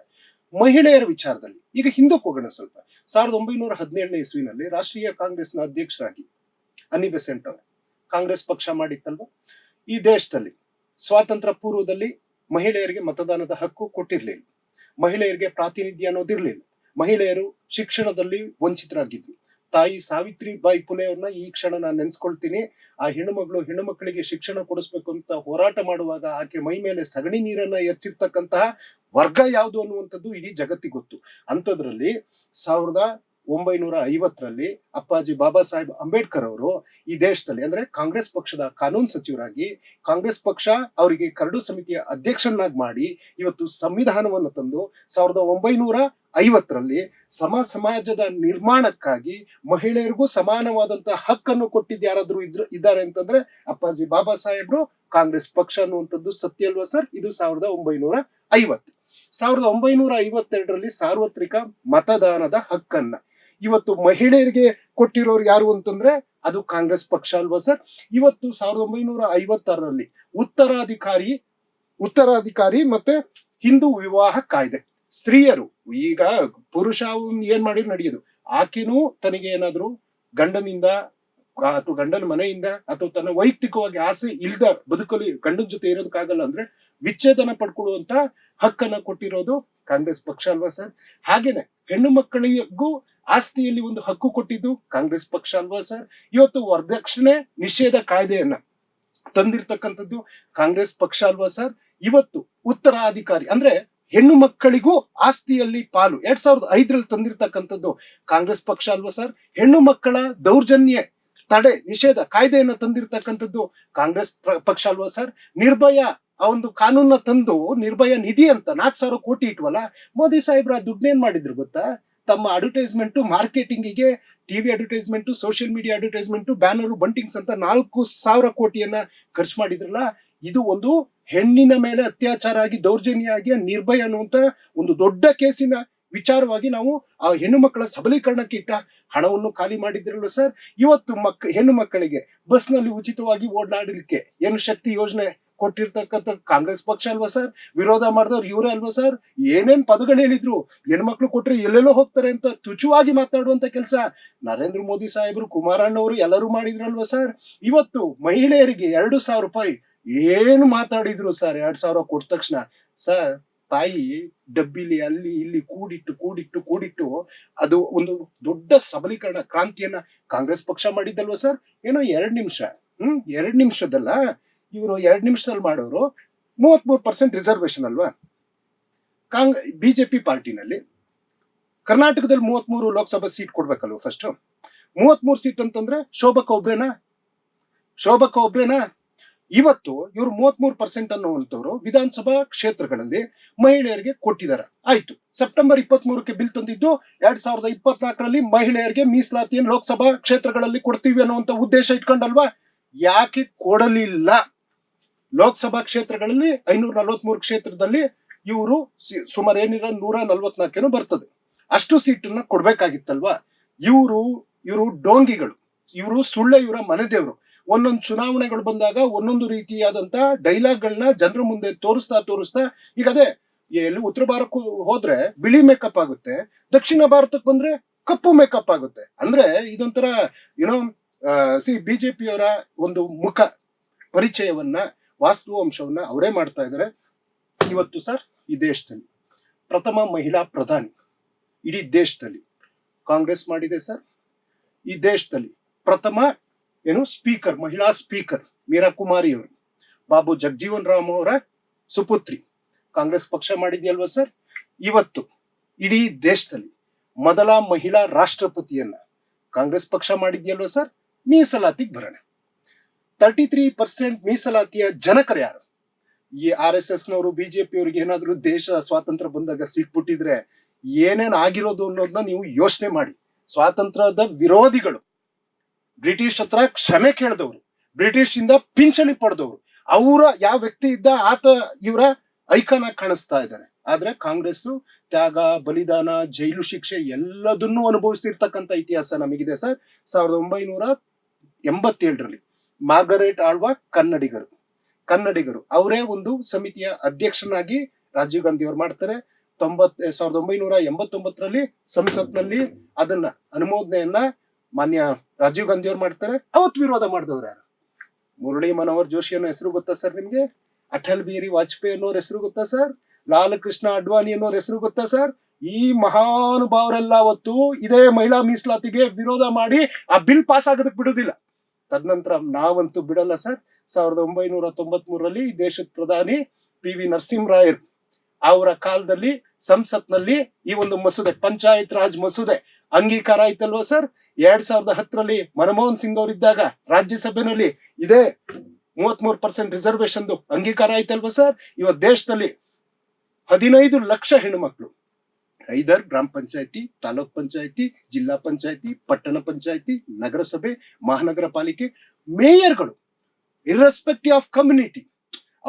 ಮಹಿಳೆಯರ ವಿಚಾರದಲ್ಲಿ ಈಗ ಹಿಂದಕ್ಕೆ ಹೋಗೋಣ ಸ್ವಲ್ಪ. 1917ನೇ ಇಸ್ವಿನಲ್ಲಿ ರಾಷ್ಟ್ರೀಯ ಕಾಂಗ್ರೆಸ್ನ ಅಧ್ಯಕ್ಷರಾಗಿ ಅನ್ನಿ ಬೆಸೆಂಟ್ ಅವರು ಕಾಂಗ್ರೆಸ್ ಪಕ್ಷ ಮಾಡಿತ್ತಲ್ವಾ. ಈ ದೇಶದಲ್ಲಿ ಸ್ವಾತಂತ್ರ್ಯ ಪೂರ್ವದಲ್ಲಿ ಮಹಿಳೆಯರಿಗೆ ಮತದಾನದ ಹಕ್ಕು ಕೊಟ್ಟಿರ್ಲಿಲ್ಲ, ಮಹಿಳೆಯರಿಗೆ ಪ್ರಾತಿನಿಧ್ಯ ಅನ್ನೋದಿರ್ಲಿಲ್ಲ, ಮಹಿಳೆಯರು ಶಿಕ್ಷಣದಲ್ಲಿ ವಂಚಿತರಾಗಿದ್ರು. ತಾಯಿ ಸಾವಿತ್ರಿಬಾಯಿ ಫುಲೆ ಅವ್ರನ್ನ ಈ ಕ್ಷಣ ನಾನು ನೆನ್ಸ್ಕೊಳ್ತೀನಿ. ಆ ಹೆಣ್ಣು ಮಕ್ಕಳಿಗೆ ಶಿಕ್ಷಣ ಕೊಡಿಸ್ಬೇಕು ಅಂತ ಹೋರಾಟ ಮಾಡುವಾಗ ಆಕೆ ಮೈ ಮೇಲೆ ಸಗಣಿ ನೀರನ್ನ ಎರಚಿರ್ತಕ್ಕಂತಹ ವರ್ಗ ಯಾವುದು ಅನ್ನುವಂಥದ್ದು ಇಡೀ ಜಗತ್ತಿಗೆ ಗೊತ್ತು. ಅಂಥದ್ರಲ್ಲಿ 1950ರಲ್ಲಿ ಅಪ್ಪಾಜಿ ಬಾಬಾ ಸಾಹೇಬ್ ಅಂಬೇಡ್ಕರ್ ಅವರು ಈ ದೇಶದಲ್ಲಿ, ಅಂದ್ರೆ ಕಾಂಗ್ರೆಸ್ ಪಕ್ಷದ ಕಾನೂನು ಸಚಿವರಾಗಿ, ಕಾಂಗ್ರೆಸ್ ಪಕ್ಷ ಅವರಿಗೆ ಕರಡು ಸಮಿತಿಯ ಅಧ್ಯಕ್ಷನಾಗಿ ಮಾಡಿ ಇವತ್ತು ಸಂವಿಧಾನವನ್ನು ತಂದು 1950ರಲ್ಲಿ ಸಮಾಜದ ನಿರ್ಮಾಣಕ್ಕಾಗಿ ಮಹಿಳೆಯರಿಗೂ ಸಮಾನವಾದಂತಹ ಹಕ್ಕನ್ನು ಕೊಟ್ಟಿದ್ದು ಯಾರಾದ್ರೂ ಇದ್ದಾರೆ ಅಂತಂದ್ರೆ ಅಪ್ಪಾಜಿ ಬಾಬಾ ಸಾಹೇಬ್ರು, ಕಾಂಗ್ರೆಸ್ ಪಕ್ಷ ಅನ್ನುವಂಥದ್ದು ಸತ್ಯ ಅಲ್ವಾ ಸರ್. ಇದು 1950. 1952ರಲ್ಲಿ ಸಾರ್ವತ್ರಿಕ ಮತದಾನದ ಹಕ್ಕನ್ನ ಇವತ್ತು ಮಹಿಳೆಯರಿಗೆ ಕೊಟ್ಟಿರೋರು ಯಾರು ಅಂತಂದ್ರೆ ಅದು ಕಾಂಗ್ರೆಸ್ ಪಕ್ಷ ಅಲ್ವಾ ಸರ್. ಇವತ್ತು 1956ರಲ್ಲಿ ಉತ್ತರಾಧಿಕಾರಿ ಮತ್ತೆ ಹಿಂದೂ ವಿವಾಹ ಕಾಯ್ದೆ, ಸ್ತ್ರೀಯರು ಈಗ ಪುರುಷ ಏನ್ ಮಾಡಿ ನಡೆಯೋದು, ಆಕೆನೂ ತನಗೆ ಏನಾದ್ರು ಗಂಡನಿಂದ ಅಥವಾ ಗಂಡನ ಮನೆಯಿಂದ ಅಥವಾ ತನ್ನ ವೈಯಕ್ತಿಕವಾಗಿ ಆಸೆ ಇಲ್ದ ಬದುಕಲು ಗಂಡನ ಜೊತೆ ಇರೋದಕ್ಕಾಗಲ್ಲ ಅಂದ್ರೆ ವಿಚ್ಛೇದನ ಪಡ್ಕೊಳ್ಳುವಂತ ಹಕ್ಕನ್ನ ಕೊಟ್ಟಿರೋದು ಕಾಂಗ್ರೆಸ್ ಪಕ್ಷ ಅಲ್ವಾ ಸರ್. ಹಾಗೇನೆ ಹೆಣ್ಣು ಮಕ್ಕಳಿಗೂ ಆಸ್ತಿಯಲ್ಲಿ ಒಂದು ಹಕ್ಕು ಕೊಟ್ಟಿದ್ದು ಕಾಂಗ್ರೆಸ್ ಪಕ್ಷ ಅಲ್ವಾ ಸರ್. ಇವತ್ತು ವರದಕ್ಷಿಣೆ ನಿಷೇಧ ಕಾಯ್ದೆಯನ್ನ ತಂದಿರ್ತಕ್ಕಂಥದ್ದು ಕಾಂಗ್ರೆಸ್ ಪಕ್ಷ ಅಲ್ವಾ ಸರ್. ಇವತ್ತು ಉತ್ತರಾಧಿಕಾರಿ ಅಂದ್ರೆ ಹೆಣ್ಣು ಮಕ್ಕಳಿಗೂ ಆಸ್ತಿಯಲ್ಲಿ ಪಾಲು 2005ರಲ್ಲಿ ತಂದಿರ್ತಕ್ಕಂಥದ್ದು ಕಾಂಗ್ರೆಸ್ ಪಕ್ಷ ಅಲ್ವಾ ಸರ್. ಹೆಣ್ಣು ಮಕ್ಕಳ ದೌರ್ಜನ್ಯ ತಡೆ ನಿಷೇಧ ಕಾಯ್ದೆಯನ್ನ ತಂದಿರ್ತಕ್ಕಂಥದ್ದು ಕಾಂಗ್ರೆಸ್ ಪಕ್ಷ ಅಲ್ವಾ ಸರ್. ನಿರ್ಭಯ ಆ ಒಂದು ಕಾನೂನ ತಂದು ನಿರ್ಭಯ ನಿಧಿ ಅಂತ 4,000 ಕೋಟಿ ಇಟ್ವಲ್ಲ, ಮೋದಿ ಸಾಹೇಬ್ರ ದುಡ್ಡೇನ್ ಮಾಡಿದ್ರು ಗೊತ್ತಾ? ತಮ್ಮ ಅಡ್ವರ್ಟೈಸ್ಮೆಂಟ್ ಮಾರ್ಕೆಟಿಂಗಿಗೆ, TV advertisement, social media advertisement, banner, buntings ಅಂತ 4,000 ಕೋಟಿಯನ್ನ ಖರ್ಚು ಮಾಡಿದ್ರಲ್ಲ. ಇದು ಒಂದು ಹೆಣ್ಣಿನ ಮೇಲೆ ಅತ್ಯಾಚಾರ ಆಗಿ ದೌರ್ಜನ್ಯ ಆಗಿ ನಿರ್ಭಯ ಅನ್ನುವಂತ ಒಂದು ದೊಡ್ಡ ಕೇಸಿನ ವಿಚಾರವಾಗಿ ನಾವು ಆ ಹೆಣ್ಣು ಮಕ್ಕಳ ಸಬಲೀಕರಣಕ್ಕೆ ಇಟ್ಟ ಹಣವನ್ನು ಖಾಲಿ ಮಾಡಿದ್ರಲ್ವ ಸರ್. ಇವತ್ತು ಹೆಣ್ಣು ಮಕ್ಕಳಿಗೆ ಬಸ್ನಲ್ಲಿ ಉಚಿತವಾಗಿ ಓಡಾಡಲಿಕ್ಕೆ ಏನು ಶಕ್ತಿ ಯೋಜನೆ ಕೊಟ್ಟಿರ್ತಕ್ಕಂಥ ಕಾಂಗ್ರೆಸ್ ಪಕ್ಷ ಅಲ್ವಾ ಸರ್? ವಿರೋಧ ಮಾಡಿದವ್ರು ಇವರೇ ಅಲ್ವಾ ಸರ್? ಏನೇನ್ ಪದಗಳು ಹೇಳಿದ್ರು, ಹೆಣ್ಮಕ್ಳು ಕೊಟ್ರೆ ಎಲ್ಲೆಲ್ಲೋ ಹೋಗ್ತಾರೆ ಅಂತ ತುಚುವಾಗಿ ಮಾತಾಡುವಂತ ಕೆಲಸ ನರೇಂದ್ರ ಮೋದಿ ಸಾಹೇಬರು, ಕುಮಾರಣ್ಣವರು ಎಲ್ಲರೂ ಮಾಡಿದ್ರಲ್ವಾ ಸರ್? ಇವತ್ತು ಮಹಿಳೆಯರಿಗೆ 2,000 ರೂಪಾಯಿ ಏನು ಮಾತಾಡಿದ್ರು ಸರ್? 2,000 ಕೊಟ್ಟ ತಕ್ಷಣ ಸರ್ ತಾಯಿ ಡಬ್ಬಿಲಿ ಅಲ್ಲಿ ಇಲ್ಲಿ ಕೂಡಿಟ್ಟು ಅದು ಒಂದು ದೊಡ್ಡ ಸಬಲೀಕರಣ ಕ್ರಾಂತಿಯನ್ನ ಕಾಂಗ್ರೆಸ್ ಪಕ್ಷ ಮಾಡಿದ್ದಲ್ವಾ ಸರ್? ಏನೋ 2 ನಿಮಿಷ 2 ನಿಮಿಷದಲ್ಲ, ಇವರು 2 ನಿಮಿಷದಲ್ಲಿ ಮಾಡೋರು 33% ರಿಸರ್ವೇಶನ್ ಅಲ್ವಾ? ಬಿಜೆಪಿ ಪಾರ್ಟಿನಲ್ಲಿ ಕರ್ನಾಟಕದಲ್ಲಿ 33 ಲೋಕಸಭಾ ಸೀಟ್ ಕೊಡ್ಬೇಕಲ್ವ? ಫಸ್ಟ್ 33 ಸೀಟ್ ಅಂತಂದ್ರೆ ಶೋಭಕ್ಕ ಒಬ್ರೇನಾ? ಇವತ್ತು ಇವರು 33% ಅನ್ನುವಂಥವ್ರು ವಿಧಾನಸಭಾ ಕ್ಷೇತ್ರಗಳಲ್ಲಿ ಮಹಿಳೆಯರಿಗೆ ಕೊಟ್ಟಿದ್ದಾರೆ. ಆಯ್ತು, ಸೆಪ್ಟೆಂಬರ್ 23ಕ್ಕೆ ಬಿಲ್ ತಂದಿದ್ದು 2024ರಲ್ಲಿ ಮಹಿಳೆಯರಿಗೆ ಮೀಸಲಾತಿಯನ್ನು ಲೋಕಸಭಾ ಕ್ಷೇತ್ರಗಳಲ್ಲಿ ಕೊಡ್ತೀವಿ ಅನ್ನುವಂಥ ಉದ್ದೇಶ ಇಟ್ಕೊಂಡಲ್ವಾ? ಯಾಕೆ ಕೊಡಲಿಲ್ಲ? ಲೋಕಸಭಾ ಕ್ಷೇತ್ರಗಳಲ್ಲಿ 543 ಕ್ಷೇತ್ರದಲ್ಲಿ ಇವರು ಸುಮಾರು 144 ಬರ್ತದೆ, ಅಷ್ಟು ಸೀಟನ್ನ ಕೊಡ್ಬೇಕಾಗಿತ್ತಲ್ವಾ? ಇವರು ಡೋಂಗಿಗಳು, ಇವರು ಸುಳ್ಳೆ, ಇವರ ಮನೆದೇವರು. ಒಂದೊಂದು ಚುನಾವಣೆಗಳು ಬಂದಾಗ ಒಂದೊಂದು ರೀತಿಯಾದಂತ ಡೈಲಾಗ್ಗಳನ್ನ ಜನರ ಮುಂದೆ ತೋರಿಸ್ತಾ ಈಗ ಅದೇ ಎಲ್ಲಿ ಉತ್ತರ ಭಾರತಕ್ಕೂ ಹೋದ್ರೆ ಬಿಳಿ ಮೇಕಪ್ ಆಗುತ್ತೆ, ದಕ್ಷಿಣ ಭಾರತಕ್ಕೆ ಬಂದ್ರೆ ಕಪ್ಪು ಮೇಕಪ್ ಆಗುತ್ತೆ. ಅಂದ್ರೆ ಇದೊಂಥರ ಏನೋ ಬಿಜೆಪಿಯವರ ಒಂದು ಮುಖ ಪರಿಚಯವನ್ನ, ವಾಸ್ತವಾಂಶವನ್ನ ಅವರೇ ಮಾಡ್ತಾ ಇದ್ದಾರೆ. ಇವತ್ತು ಸರ್ ಈ ದೇಶದಲ್ಲಿ ಪ್ರಥಮ ಮಹಿಳಾ ಪ್ರಧಾನಿ ಇಡೀ ದೇಶದಲ್ಲಿ ಕಾಂಗ್ರೆಸ್ ಮಾಡಿದೆ ಸರ್. ಈ ದೇಶದಲ್ಲಿ ಪ್ರಥಮ ಸ್ಪೀಕರ್, ಮಹಿಳಾ ಸ್ಪೀಕರ್ ಮೀರಾ ಕುಮಾರಿ ಅವರು, ಬಾಬು ಜಗಜೀವನ್ ರಾಮ್ ಅವರ ಸುಪುತ್ರಿ ಕಾಂಗ್ರೆಸ್ ಪಕ್ಷ ಮಾಡಿದೆಯಲ್ವಾ ಸರ್? ಇವತ್ತು ಇಡೀ ದೇಶದಲ್ಲಿ ಮೊದಲ ಮಹಿಳಾ ರಾಷ್ಟ್ರಪತಿಯನ್ನ ಕಾಂಗ್ರೆಸ್ ಪಕ್ಷ ಮಾಡಿದೆಯಲ್ವಾ ಸರ್? ಮೀಸಲಾತಿಗೆ ಬರೋಣ. 33% ಮೀಸಲಾತಿಯ ಜನಕರು ಯಾರು? ಈ RSS ನವರು, ಬಿಜೆಪಿ ಅವರಿಗೆ ಏನಾದ್ರು ದೇಶ ಸ್ವಾತಂತ್ರ್ಯ ಬಂದಾಗ ಸಿಕ್ಬಿಟ್ಟಿದ್ರೆ ಏನೇನ್ ಆಗಿರೋದು ಅನ್ನೋದನ್ನ ನೀವು ಯೋಚನೆ ಮಾಡಿ. ಸ್ವಾತಂತ್ರ್ಯದ ವಿರೋಧಿಗಳು, ಬ್ರಿಟಿಷ್ ಹತ್ರ ಕ್ಷಮೆ ಕೇಳಿದವರು, ಬ್ರಿಟಿಷ್ ಇಂದ ಪಿಂಚಣಿ ಪಡೆದವರು, ಅವರ ಯಾವ ವ್ಯಕ್ತಿ ಇದ್ದ ಆತ ಇವರ ಐಕಾನ್ ಆಗಿ ಕಾಣಿಸ್ತಾ ಇದ್ದಾರೆ. ಆದ್ರೆ ಕಾಂಗ್ರೆಸ್ ತ್ಯಾಗ, ಬಲಿದಾನ, ಜೈಲು ಶಿಕ್ಷೆ ಎಲ್ಲದನ್ನೂ ಅನುಭವಿಸಿರ್ತಕ್ಕಂಥ ಇತಿಹಾಸ ನಮಗಿದೆ ಸರ್. 1987ರಲ್ಲಿ ಮಾರ್ಗರೇಟ್ ಆಳ್ವಾ ಕನ್ನಡಿಗರು ಅವರೇ ಒಂದು ಸಮಿತಿಯ ಅಧ್ಯಕ್ಷನಾಗಿ ರಾಜೀವ್ ಗಾಂಧಿ ಅವರು ಮಾಡ್ತಾರೆ. 1989ರಲ್ಲಿ ಸಂಸತ್ನಲ್ಲಿ ಅದನ್ನ ಅನುಮೋದನೆಯನ್ನ ಮಾನ್ಯ ರಾಜೀವ್ ಗಾಂಧಿ ಅವ್ರು ಮಾಡ್ತಾರೆ. ಅವತ್ತು ವಿರೋಧ ಮಾಡಿದವ್ರು ಯಾರು? ಮುರಳಿ ಮನೋಹರ್ ಜೋಶಿ ಅನ್ನೋ ಹೆಸರು ಗೊತ್ತಾ ಸರ್ ನಿಮ್ಗೆ? ಅಟಲ್ ಬಿಹಾರಿ ವಾಜಪೇಯಿ ಅನ್ನೋರ್ ಹೆಸರು ಗೊತ್ತಾ ಸರ್? ಲಾಲ್ ಕೃಷ್ಣ ಅಡ್ವಾಣಿ ಅನ್ನೋರ್ ಹೆಸರು ಗೊತ್ತಾ ಸರ್? ಈ ಮಹಾನುಭಾವರೆಲ್ಲ ಅವತ್ತು ಇದೇ ಮಹಿಳಾ ಮೀಸಲಾತಿಗೆ ವಿರೋಧ ಮಾಡಿ ಆ ಬಿಲ್ ಪಾಸ್ ಆಗೋದಕ್ಕೆ ಬಿಡುದಿಲ್ಲ. ತದನಂತರ ನಾವಂತೂ ಬಿಡಲ್ಲ ಸರ್. 1993ರಲ್ಲಿ ಈ ದೇಶದ ಪ್ರಧಾನಿ PV ನರಸಿಂಹರಾಯರು ಅವರ ಕಾಲದಲ್ಲಿ ಸಂಸತ್ನಲ್ಲಿ ಈ ಒಂದು ಮಸೂದೆ, ಪಂಚಾಯತ್ ರಾಜ್ ಮಸೂದೆ ಅಂಗೀಕಾರ ಆಯ್ತಲ್ವಾ ಸರ್? 2010ರಲ್ಲಿ ಮನಮೋಹನ್ ಸಿಂಗ್ ಅವರಿದ್ದಾಗ ರಾಜ್ಯಸಭೆಯಲ್ಲಿ ಇದೇ 33% ರಿಸರ್ವೇಶನ್ ಅಂಗೀಕಾರ ಆಯ್ತಲ್ವಾ ಸರ್? ಇವತ್ತು ದೇಶದಲ್ಲಿ 15 ಲಕ್ಷ ಹೆಣ್ಣುಮಕ್ಳು ಐದರ್ ಗ್ರಾಮ ಪಂಚಾಯತಿ, ತಾಲೂಕ್ ಪಂಚಾಯತಿ, ಜಿಲ್ಲಾ ಪಂಚಾಯತಿ, ಪಟ್ಟಣ ಪಂಚಾಯತಿ, ನಗರಸಭೆ, ಮಹಾನಗರ ಪಾಲಿಕೆ ಮೇಯರ್ಗಳು, ಇರ್ರೆಸ್ಪೆಕ್ಟಿವ್ ಆಫ್ ಕಮ್ಯುನಿಟಿ,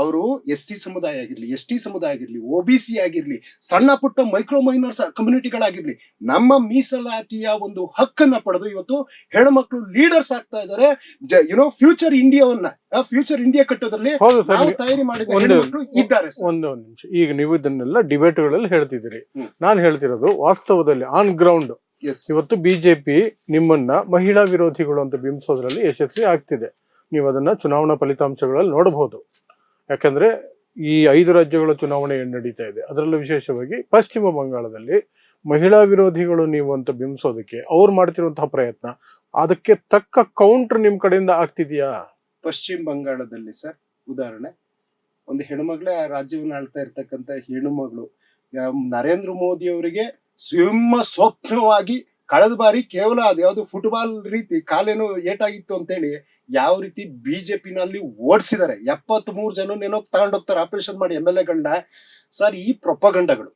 ಅವರು SC ಸಮುದಾಯ ಆಗಿರ್ಲಿ, ST ಸಮುದಾಯ ಆಗಿರ್ಲಿ, OBC ಆಗಿರ್ಲಿ, ಸಣ್ಣ ಪುಟ್ಟ ಮೈಕ್ರೋ ಮೈನರ್ಸ್ ಕಮ್ಯುನಿಟಿಗಳಾಗಿರ್ಲಿ, ನಮ್ಮ ಮೀಸಲಾತಿಯ ಒಂದು ಹಕ್ಕನ್ನ ಪಡೆದು ಇವತ್ತು ಹೆಣ್ಮಕ್ಳು ಲೀಡರ್ಸ್ ಆಗ್ತಾ ಇದ್ದಾರೆ. ಫ್ಯೂಚರ್ ಇಂಡಿಯಾ ಕಟ್ಟೋದ್ರಲ್ಲಿ ನಾವು ತಯಾರಿ ಮಾಡಿದ ಹೆಣ್ಮಕ್ಳು ಇದ್ದಾರೆ. ಒಂದು ನಿಮಿಷ, ಈಗ ನೀವು ಇದನ್ನೆಲ್ಲ ಡಿಬೇಟ್ಗಳಲ್ಲಿ ಹೇಳ್ತಿದ್ದೀರಿ. ನಾನು ಹೇಳ್ತಿರೋದು ವಾಸ್ತವದಲ್ಲಿ ಆನ್ ಗ್ರೌಂಡ್ ಇವತ್ತು ಬಿಜೆಪಿ ನಿಮ್ಮನ್ನ ಮಹಿಳಾ ವಿರೋಧಿಗಳು ಅಂತ ಬಿಂಬಿಸೋದ್ರಲ್ಲಿ ಯಶಸ್ವಿ ಆಗ್ತಿದೆ. ನೀವು ಅದನ್ನ ಚುನಾವಣಾ ಫಲಿತಾಂಶಗಳಲ್ಲಿ ನೋಡಬಹುದು. ಯಾಕಂದ್ರೆ ಈ 5 ರಾಜ್ಯಗಳ ಚುನಾವಣೆ ನಡೀತಾ ಇದೆ. ಅದರಲ್ಲೂ ವಿಶೇಷವಾಗಿ ಪಶ್ಚಿಮ ಬಂಗಾಳದಲ್ಲಿ ಮಹಿಳಾ ವಿರೋಧಿಗಳು ನೀವು ಅಂತ ಬಿಂಬಿಸೋದಕ್ಕೆ ಅವ್ರು ಮಾಡ್ತಿರುವಂತಹ ಪ್ರಯತ್ನ, ಅದಕ್ಕೆ ತಕ್ಕ ಕೌಂಟರ್ ನಿಮ್ ಕಡೆಯಿಂದ ಆಗ್ತಿದ್ಯಾ? ಪಶ್ಚಿಮ ಬಂಗಾಳದಲ್ಲಿ ಸರ್ ಉದಾಹರಣೆ, ಒಂದು ಹೆಣ್ಮಗಳೇ ಆ ರಾಜ್ಯವನ್ನು ಆಳ್ತಾ ಇರ್ತಕ್ಕಂಥ ಹೆಣ್ಣುಮಗಳು ನರೇಂದ್ರ ಮೋದಿ ಅವರಿಗೆ ಸ್ವಪ್ನವಾಗಿ ಕಳೆದ ಬಾರಿ ಕೇವಲ ಅದ್ಯಾವುದು ಫುಟ್ಬಾಲ್ ರೀತಿ ಕಾಲೇನು ಏಟಾಗಿತ್ತು ಅಂತೇಳಿ ಯಾವ ರೀತಿ ಬಿಜೆಪಿನಲ್ಲಿ ಓಡಿಸಿದ್ದಾರೆ. 73 ಜನನೇನೋ ತಗೊಂಡೋಗ್ತಾರೆ ಆಪರೇಷನ್ ಮಾಡಿ MLAಗಳನ್ನ. ಸರ್, ಈ ಪ್ರೊಪಗಂಡಗಳು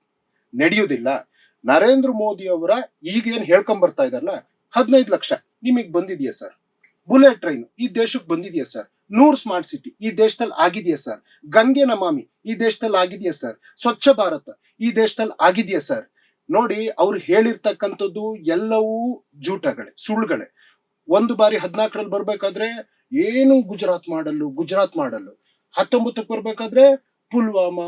ನಡೆಯುವುದಿಲ್ಲ. ನರೇಂದ್ರ ಮೋದಿ ಅವರ ಈಗೇನ್ ಹೇಳ್ಕೊಂಡ್ ಬರ್ತಾ ಇದಾರಲ್ಲ, 15 ಲಕ್ಷ ನಿಮಗ್ ಬಂದಿದೆಯಾ ಸರ್? ಬುಲೆಟ್ ಟ್ರೈನ್ ಈ ದೇಶಕ್ಕೆ ಬಂದಿದೆಯಾ ಸರ್? 100 ಸ್ಮಾರ್ಟ್ ಸಿಟಿ ಈ ದೇಶದಲ್ಲಿ ಆಗಿದೆಯಾ ಸರ್? ಗಂಗೆ ನಮಾಮಿ ಈ ದೇಶದಲ್ಲಿ ಆಗಿದೆಯಾ ಸರ್? ಸ್ವಚ್ಛ ಭಾರತ ಈ ದೇಶದಲ್ಲಿ ಆಗಿದೆಯಾ ಸರ್? ನೋಡಿ ಅವ್ರು ಹೇಳಿರ್ತಕ್ಕಂಥದ್ದು ಎಲ್ಲವೂ ಜೂಟಗಳೇ, ಸುಳ್ಳುಗಳೇ. ಒಂದು ಬಾರಿ 14ರಲ್ಲಿ ಬರ್ಬೇಕಾದ್ರೆ ಏನು ಗುಜರಾತ್ ಮಾಡಲು 19ಕ್ಕೆ ಬರ್ಬೇಕಾದ್ರೆ ಪುಲ್ವಾಮಾ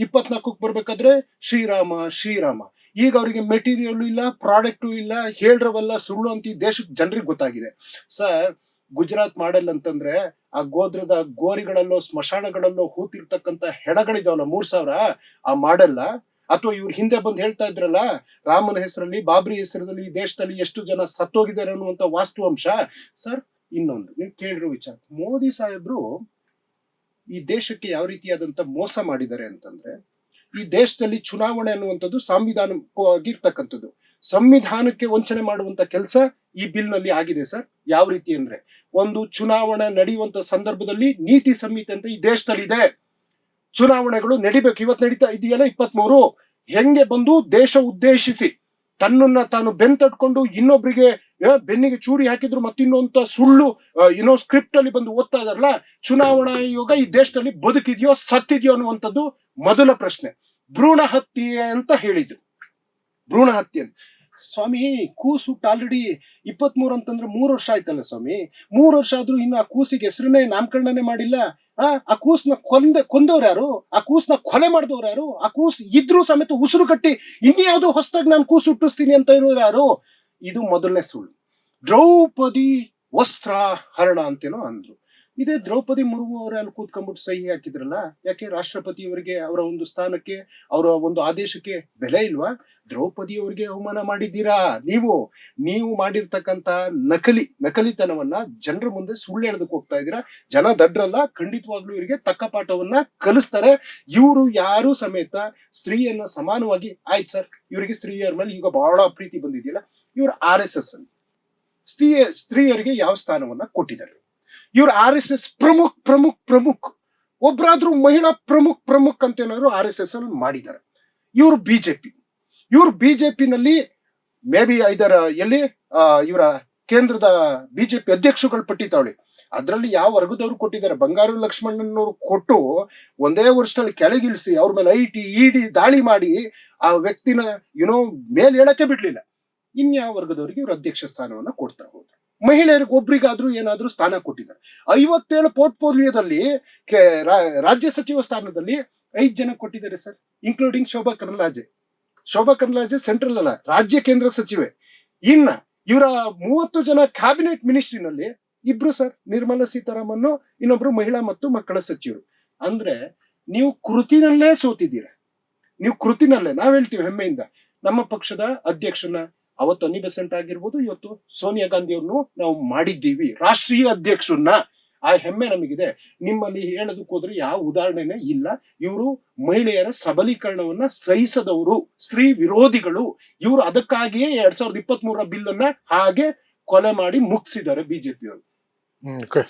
24ಕ್ಕೆ ಬರ್ಬೇಕಾದ್ರೆ ಶ್ರೀರಾಮ. ಈಗ ಅವರಿಗೆ ಮೆಟೀರಿಯಲ್ ಇಲ್ಲ, ಪ್ರಾಡಕ್ಟು ಇಲ್ಲ, ಹೇಳ್ರವಲ್ಲ ಸುಳ್ಳು ಅಂತ ಈ ದೇಶಕ್ಕೆ ಜನರಿಗೆ ಗೊತ್ತಾಗಿದೆ. ಸರ್, ಗುಜರಾತ್ ಮಾಡೆಲ್ ಅಂತಂದ್ರೆ ಆ ಗೋದ್ರದ ಗೋರಿಗಳಲ್ಲೋ ಸ್ಮಶಾನಗಳಲ್ಲೋ ಹೂತಿರ್ತಕ್ಕಂಥ ಹೆಣಗಳಿದಾವಲ್ಲ 3000, ಆ ಮಾಡೆಲ್ಲ? ಅಥವಾ ಇವ್ರು ಹಿಂದೆ ಬಂದು ಹೇಳ್ತಾ ಇದ್ರಲ್ಲ, ರಾಮನ ಹೆಸರಲ್ಲಿ ಬಾಬ್ರಿ ಹೆಸರಲ್ಲಿ ಈ ದೇಶದಲ್ಲಿ ಎಷ್ಟು ಜನ ಸತ್ತೋಗಿದ್ದಾರೆ ಅನ್ನುವಂತ ವಾಸ್ತವಾಂಶ. ಸರ್, ಇನ್ನೊಂದು ನೀವು ಕೇಳಿರೋ ವಿಚಾರ, ಮೋದಿ ಸಾಹೇಬ್ರು ಈ ದೇಶಕ್ಕೆ ಯಾವ ರೀತಿಯಾದಂತ ಮೋಸ ಮಾಡಿದ್ದಾರೆ ಅಂತಂದ್ರೆ, ಈ ದೇಶದಲ್ಲಿ ಚುನಾವಣೆ ಅನ್ನುವಂಥದ್ದು ಸಾಂವಿಧಾನಿಕವಾಗಿರ್ತಕ್ಕಂಥದ್ದು. ಸಂವಿಧಾನಕ್ಕೆ ವಂಚನೆ ಮಾಡುವಂತ ಕೆಲಸ ಈ ಬಿಲ್ ನಲ್ಲಿ ಆಗಿದೆ ಸರ್. ಯಾವ ರೀತಿ ಅಂದ್ರೆ, ಒಂದು ಚುನಾವಣೆ ನಡೆಯುವಂತ ಸಂದರ್ಭದಲ್ಲಿ ನೀತಿ ಸಂಹಿತೆ ಅಂತ ಈ ದೇಶದಲ್ಲಿ ಇದೆ. ಚುನಾವಣೆಗಳು ನಡಿಬೇಕು. ಇವತ್ತು ನಡೀತಾ ಇದೆಯಲ್ಲ 23, ಹೆಂಗೆ ಬಂದು ದೇಶ ಉದ್ದೇಶಿಸಿ ತನ್ನನ್ನ ತಾನು ಬೆಂತಟ್ಕೊಂಡು ಇನ್ನೊಬ್ರಿಗೆ ಬೆನ್ನಿಗೆ ಚೂರಿ ಹಾಕಿದ್ರು ಮತ್ತಿನ್ನೊಂತ ಸುಳ್ಳು ಸ್ಕ್ರಿಪ್ಟ್ ಅಲ್ಲಿ ಬಂದು ಓದ್ತಾ ಇದಾರಲ್ಲ, ಚುನಾವಣಾ ಆಯೋಗ ಈ ದೇಶದಲ್ಲಿ ಬದುಕಿದೆಯೋ ಸತ್ತಿದೆಯೋ ಅನ್ನುವಂಥದ್ದು ಮೊದಲ ಪ್ರಶ್ನೆ. ಭ್ರೂಣ ಹತ್ಯೆ ಅಂತ ಹೇಳಿದ್ರು, ಭ್ರೂಣ ಹತ್ಯೆ ಅಂತ. ಸ್ವಾಮಿ, ಕೂಸು ಆಲ್ರೆಡಿ 23 ಅಂತಂದ್ರೆ 3 ವರ್ಷ ಆಯ್ತಲ್ಲ ಸ್ವಾಮಿ. 3 ವರ್ಷ ಆದ್ರೂ ಇನ್ನು ಆ ಕೂಸಿಗೆ ಹೆಸರನ್ನೇ ನಾಮಕರಣನೇ ಮಾಡಿಲ್ಲ. ಆ ಕೂಸ್ನ ಕೊಂದವ್ರು ಯಾರು? ಆ ಕೂಸ್ನ ಕೊಲೆ ಮಾಡಿದವ್ರು ಯಾರು? ಆ ಕೂಸ್ ಇದ್ರೂ ಸಮೇತ ಉಸಿರು ಕಟ್ಟಿ ಇನ್ಯಾವುದೋ ಹೊಸದಾಗಿ ನಾನು ಕೂಸು ಹುಟ್ಟಿಸ್ತೀನಿ ಅಂತ ಇರೋರು ಯಾರು? ಇದು ಮೊದಲನೇ ಸುಳ್ಳು. ದ್ರೌಪದಿ ವಸ್ತ್ರಹರಣ ಅಂತೇನೋ ಅಂದ್ರು. ಇದೇ ದ್ರೌಪದಿ ಮುರ್ಮು ಅವರ ಅಲ್ಲಿ ಕೂತ್ಕೊಂಡ್ಬಿಟ್ಟು ಸಹಿ ಹಾಕಿದ್ರಲ್ಲ, ಯಾಕೆ ರಾಷ್ಟ್ರಪತಿಯವರಿಗೆ ಅವರ ಒಂದು ಸ್ಥಾನಕ್ಕೆ ಅವರ ಒಂದು ಆದೇಶಕ್ಕೆ ಬೆಲೆ ಇಲ್ವಾ? ದ್ರೌಪದಿಯವರಿಗೆ ಅವಮಾನ ಮಾಡಿದ್ದೀರಾ ನೀವು ಮಾಡಿರ್ತಕ್ಕಂತ ನಕಲಿತನವನ್ನ ಜನರ ಮುಂದೆ ಸುಳ್ಳು ಹೇಳದಕ್ಕೆ ಹೋಗ್ತಾ ಇದ್ದೀರಾ. ಜನ ದಡ್ರಲ್ಲ, ಖಂಡಿತವಾಗ್ಲೂ ಇವರಿಗೆ ತಕ್ಕ ಪಾಠವನ್ನ ಕಲಿಸ್ತಾರೆ. ಇವರು ಯಾರು ಸಮೇತ ಸ್ತ್ರೀಯನ್ನ ಸಮಾನವಾಗಿ, ಆಯ್ತು ಸರ್, ಇವರಿಗೆ ಸ್ತ್ರೀಯರ ಮೇಲೆ ಈಗ ಬಹಳ ಪ್ರೀತಿ ಬಂದಿದೆಯಲ್ಲ, ಇವರು RSS ಅಲ್ಲಿ ಸ್ತ್ರೀಯರಿಗೆ ಯಾವ ಸ್ಥಾನವನ್ನ ಕೊಟ್ಟಿದ್ದಾರೆ? ಇವ್ರು RSS ಪ್ರಮುಖ್ ಒಬ್ರಾದ್ರೂ ಮಹಿಳಾ ಪ್ರಮುಖ್ ಅಂತ ಏನಾದ್ರು RSS ಅಲ್ಲಿ ಮಾಡಿದ್ದಾರೆ. ಇವರು ಬಿಜೆಪಿನಲ್ಲಿ ಮೇ ಬಿ ಎಲ್ಲಿ ಇವರ ಕೇಂದ್ರದ ಬಿಜೆಪಿ ಅಧ್ಯಕ್ಷರುಗಳು ಪಟ್ಟಿ ತಾವಳಿ, ಅದರಲ್ಲಿ ಯಾವ ವರ್ಗದವ್ರು ಕೊಟ್ಟಿದ್ದಾರೆ? ಬಂಗಾರು ಲಕ್ಷ್ಮಣನವರು ಕೊಟ್ಟು ಒಂದೇ ವರ್ಷದಲ್ಲಿ ಕೆಳಗಿಳಿಸಿ ಅವ್ರ ಮೇಲೆ IT ED ದಾಳಿ ಮಾಡಿ ಆ ವ್ಯಕ್ತಿನ ಮೇಲ್ ಹೇಳಕ್ಕೆ ಬಿಡ್ಲಿಲ್ಲ. ಇನ್ಯಾವ ವರ್ಗದವರಿಗೆ ಇವರು ಅಧ್ಯಕ್ಷ ಸ್ಥಾನವನ್ನ ಕೊಡ್ತಾ ಹೋದ್ರು. ಮಹಿಳೆಯರಿಗೆ ಒಬ್ರಿಗಾದ್ರೂ ಏನಾದ್ರೂ ಸ್ಥಾನ ಕೊಟ್ಟಿದ್ದಾರೆ. 57 ಪೋರ್ಟ್ಫೋಲಿಯೋದಲ್ಲಿ ರಾಜ್ಯ ಸಚಿವ ಸ್ಥಾನದಲ್ಲಿ 5 ಜನ ಕೊಟ್ಟಿದ್ದಾರೆ sir, including Shobha Karandlaje central ಅಲ್ಲ, ರಾಜ್ಯ ಕೇಂದ್ರ ಸಚಿವೆ. ಇನ್ನ ಇವರ 30 ಜನ ಕ್ಯಾಬಿನೆಟ್ ಮಿನಿಸ್ಟ್ರಿನಲ್ಲಿ 2 ಸರ್, ನಿರ್ಮಲಾ ಸೀತಾರಾಮನ್, ಇನ್ನೊಬ್ರು ಮಹಿಳಾ ಮತ್ತು ಮಕ್ಕಳ ಸಚಿವರು. ಅಂದ್ರೆ ನೀವು ಕೃತಿನಲ್ಲೇ ಸೋತಿದ್ದೀರಾ. ನಾವ್ ಹೇಳ್ತೀವಿ ಹೆಮ್ಮೆಯಿಂದ, ನಮ್ಮ ಪಕ್ಷದ ಅಧ್ಯಕ್ಷನ ಅವತ್ತು ಅನ್ನಿ ಬೆಸೆಂಟ್ ಆಗಿರ್ಬೋದು, ಇವತ್ತು ಸೋನಿಯಾ ಗಾಂಧಿ ಅವ್ರನ್ನು ನಾವು ಮಾಡಿದ್ದೀವಿ ರಾಷ್ಟ್ರೀಯ ಅಧ್ಯಕ್ಷರನ್ನ. ಆ ಹೆಮ್ಮೆ ನಮಗಿದೆ. ನಿಮ್ಮಲ್ಲಿ ಹೇಳೋದಕ್ಕೆ ಹೋದ್ರೆ ಯಾವ ಉದಾಹರಣೆನೇ ಇಲ್ಲ. ಇವರು ಮಹಿಳೆಯರ ಸಬಲೀಕರಣವನ್ನ ಸಹಿಸದವರು, ಸ್ತ್ರೀ ವಿರೋಧಿಗಳು. ಇವರು ಅದಕ್ಕಾಗಿಯೇ 2023 ಬಿಲ್ ಅನ್ನ ಹಾಗೆ ಕೊಲೆ ಮಾಡಿ ಮುಗಿಸಿದ್ದಾರೆ ಬಿಜೆಪಿಯವರು.